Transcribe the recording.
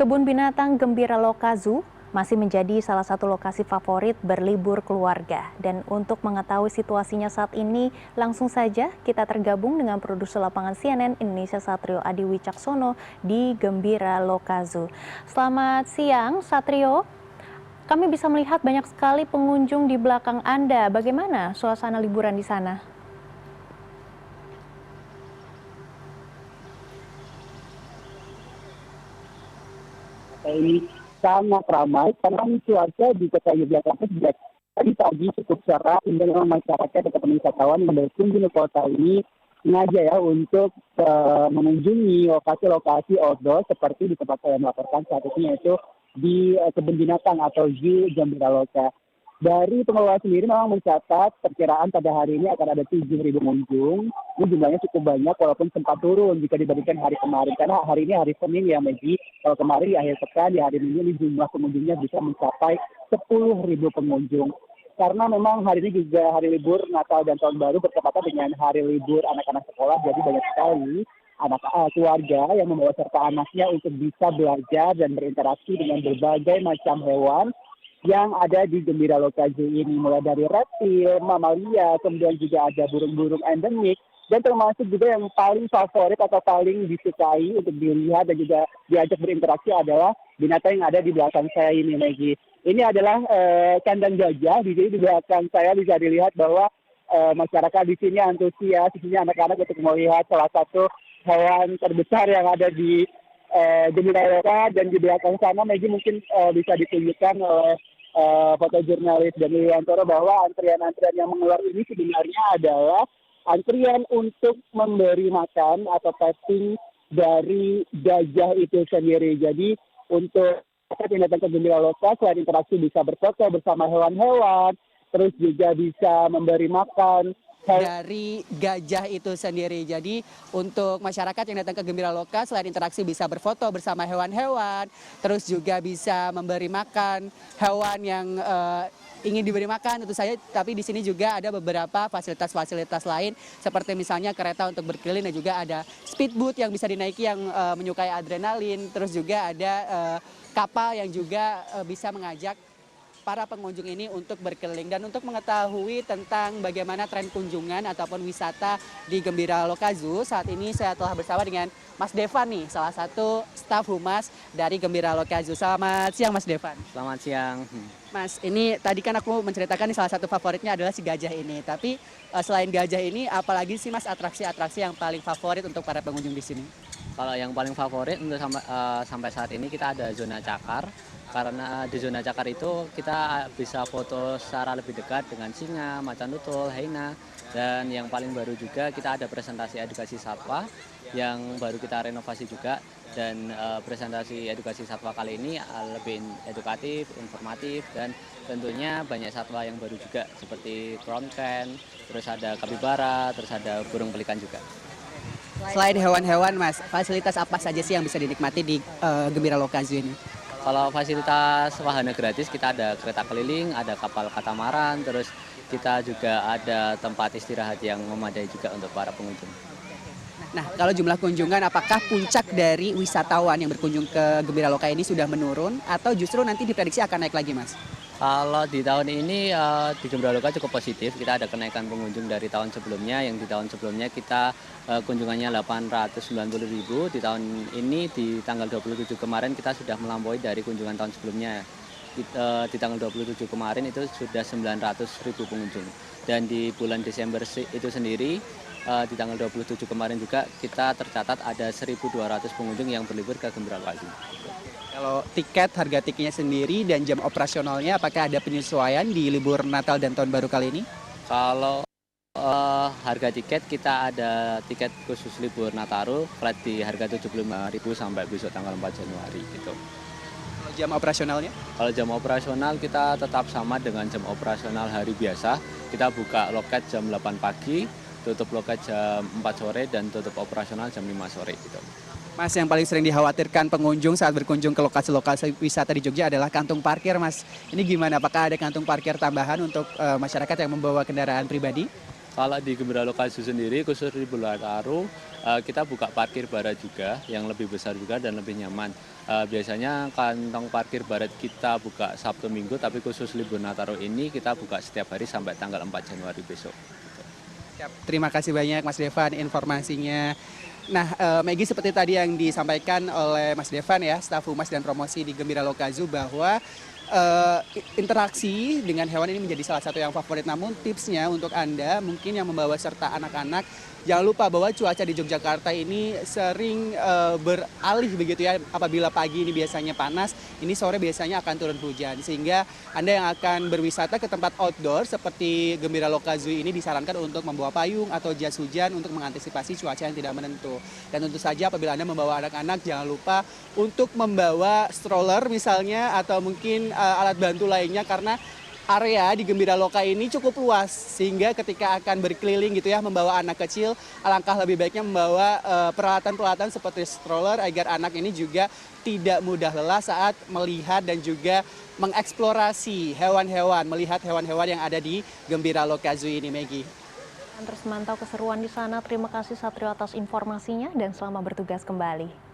Kebun Binatang Gembira Loka Zoo masih menjadi salah satu lokasi favorit berlibur keluarga. Dan untuk mengetahui situasinya saat ini, langsung saja kita tergabung dengan produser lapangan CNN Indonesia Satrio Adi Wicaksono di Gembira Loka Zoo. Selamat siang, Satrio. Kami bisa melihat banyak sekali pengunjung di belakang Anda. Bagaimana suasana liburan di sana? Ini sangat ramai karena cuaca di kota Yogyakarta sejak tadi pagi cukup cerah sehingga memang masyarakat atau wisatawan yang berkunjung ke kota ini sengaja ya untuk mengunjungi lokasi-lokasi outdoor seperti di tempat saya melaporkan saat ini, yaitu di kebun binatang atau Zoo Gembira Loka. Dari pengelola sendiri memang mencatat perkiraan pada hari ini akan ada 7.000 pengunjung. Ini jumlahnya cukup banyak walaupun sempat turun jika dibandingkan hari kemarin. Karena hari ini hari Senin ya Maggie. Kalau kemarin di akhir pekan, di hari Minggu ini jumlah pengunjungnya bisa mencapai 10.000 pengunjung. Karena memang hari ini juga hari libur Natal dan Tahun Baru bertepatan dengan hari libur anak-anak sekolah. Jadi banyak sekali anak keluarga yang membawa serta anaknya untuk bisa belajar dan berinteraksi dengan berbagai macam hewan yang ada di Gembira Loka Zoo ini, mulai dari reptil, mamalia, kemudian juga ada burung-burung endemik, dan termasuk juga yang paling favorit atau paling disukai untuk dilihat dan juga diajak berinteraksi adalah binatang yang ada di belakang saya ini, Maggie. Ini adalah kandang gajah. Di sini di belakang saya bisa dilihat bahwa masyarakat di sini antusias, di sini anak-anak untuk melihat salah satu hewan terbesar yang ada di Gembira Loka. Dan di belakang sana, Maggie, mungkin bisa ditunjukkan fotojurnalis dan Wantoro bahwa antrian-antrian yang mengeluar ini sebenarnya adalah antrian untuk memberi makan atau petting dari gajah itu sendiri. Jadi untuk yang datang ke Gembira Loka, selain interaksi bisa berfoto bersama hewan-hewan, terus juga bisa memberi makan dari gajah itu sendiri. Jadi untuk masyarakat yang datang ke Gembira Loka, selain interaksi bisa berfoto bersama hewan-hewan, terus juga bisa memberi makan hewan yang ingin diberi makan tentu saja. Tapi di sini juga ada beberapa fasilitas-fasilitas lain seperti misalnya kereta untuk berkeliling, dan juga ada speedboat yang bisa dinaiki yang menyukai adrenalin. Terus juga ada kapal yang juga bisa mengajak para pengunjung ini untuk berkeliling. Dan untuk mengetahui tentang bagaimana tren kunjungan ataupun wisata di Gembira Loka Zoo, saat ini saya telah bersama dengan Mas Devan nih, salah satu staf humas dari Gembira Loka Zoo. Selamat siang Mas Devan. Selamat siang. Mas, ini tadi kan aku menceritakan nih salah satu favoritnya adalah si gajah ini. Tapi selain gajah ini, apalagi sih Mas atraksi-atraksi yang paling favorit untuk para pengunjung di sini? Kalau yang paling favorit untuk sampai saat ini kita ada zona cakar. Karena di zona cakar itu kita bisa foto secara lebih dekat dengan singa, macan tutul, hyena. Dan yang paling baru juga kita ada presentasi edukasi satwa yang baru kita renovasi juga. Dan presentasi edukasi satwa kali ini lebih edukatif, informatif, dan tentunya banyak satwa yang baru juga seperti crown crane, terus ada kapibara, terus ada burung pelikan juga. Selain hewan-hewan Mas, fasilitas apa saja sih yang bisa dinikmati di Gembira Loka Zoo ini? Kalau fasilitas wahana gratis kita ada kereta keliling, ada kapal katamaran, terus kita juga ada tempat istirahat yang memadai juga untuk para pengunjung. Nah, kalau jumlah kunjungan, apakah puncak dari wisatawan yang berkunjung ke Gembira Loka ini sudah menurun atau justru nanti diprediksi akan naik lagi, Mas? Kalau di tahun ini di Gembira Loka cukup positif, kita ada kenaikan pengunjung dari tahun sebelumnya. Yang di tahun sebelumnya kita kunjungannya 890.000, di tahun ini di tanggal 27 kemarin kita sudah melampaui dari kunjungan tahun sebelumnya. Di tanggal 27 kemarin itu sudah 900.000 pengunjung. Dan di bulan Desember itu sendiri di tanggal 27 kemarin juga kita tercatat ada 1.200 pengunjung yang berlibur ke Gembira Loka. Kalau tiket, harga tiketnya sendiri dan jam operasionalnya, apakah ada penyesuaian di libur Natal dan Tahun Baru kali ini? Kalau harga tiket, kita ada tiket khusus libur Nataru, flat di harga 75.000 sampai besok tanggal 4 Januari gitu. Kalau jam operasionalnya? Kalau jam operasional kita tetap sama dengan jam operasional hari biasa. Kita buka loket jam 8 pagi, tutup loket jam 4 sore, dan tutup operasional jam 5 sore gitu. Mas, yang paling sering dikhawatirkan pengunjung saat berkunjung ke lokasi-lokasi wisata di Jogja adalah kantung parkir, Mas. Ini gimana? Apakah ada kantung parkir tambahan untuk masyarakat yang membawa kendaraan pribadi? Kalau di Gembira Lokazu sendiri, khusus di Bulataru, kita buka parkir barat juga, yang lebih besar juga dan lebih nyaman. Biasanya kantong parkir barat kita buka Sabtu Minggu, tapi khusus libur Nataru ini kita buka setiap hari sampai tanggal 4 Januari besok. Siap. Terima kasih banyak Mas Devan informasinya. Nah, Maggie, seperti tadi yang disampaikan oleh Mas Devan ya, staf humas dan promosi di Gembira Lokazu, bahwa interaksi dengan hewan ini menjadi salah satu yang favorit. Namun tipsnya untuk Anda mungkin yang membawa serta anak-anak, jangan lupa bahwa cuaca di Yogyakarta ini sering beralih begitu ya. Apabila pagi ini biasanya panas, ini sore biasanya akan turun hujan. Sehingga Anda yang akan berwisata ke tempat outdoor seperti Gembira Lokazu ini disarankan untuk membawa payung atau jas hujan untuk mengantisipasi cuaca yang tidak menentu. Dan tentu saja apabila Anda membawa anak-anak, jangan lupa untuk membawa stroller misalnya atau mungkin alat bantu lainnya, karena area di Gembira Loka ini cukup luas sehingga ketika akan berkeliling gitu ya membawa anak kecil, alangkah lebih baiknya membawa peralatan-peralatan seperti stroller agar anak ini juga tidak mudah lelah saat melihat dan juga mengeksplorasi hewan-hewan, melihat hewan-hewan yang ada di Gembira Lokazu ini, Maggie. Terus mantau keseruan di sana. Terima kasih Satrio atas informasinya dan selamat bertugas kembali.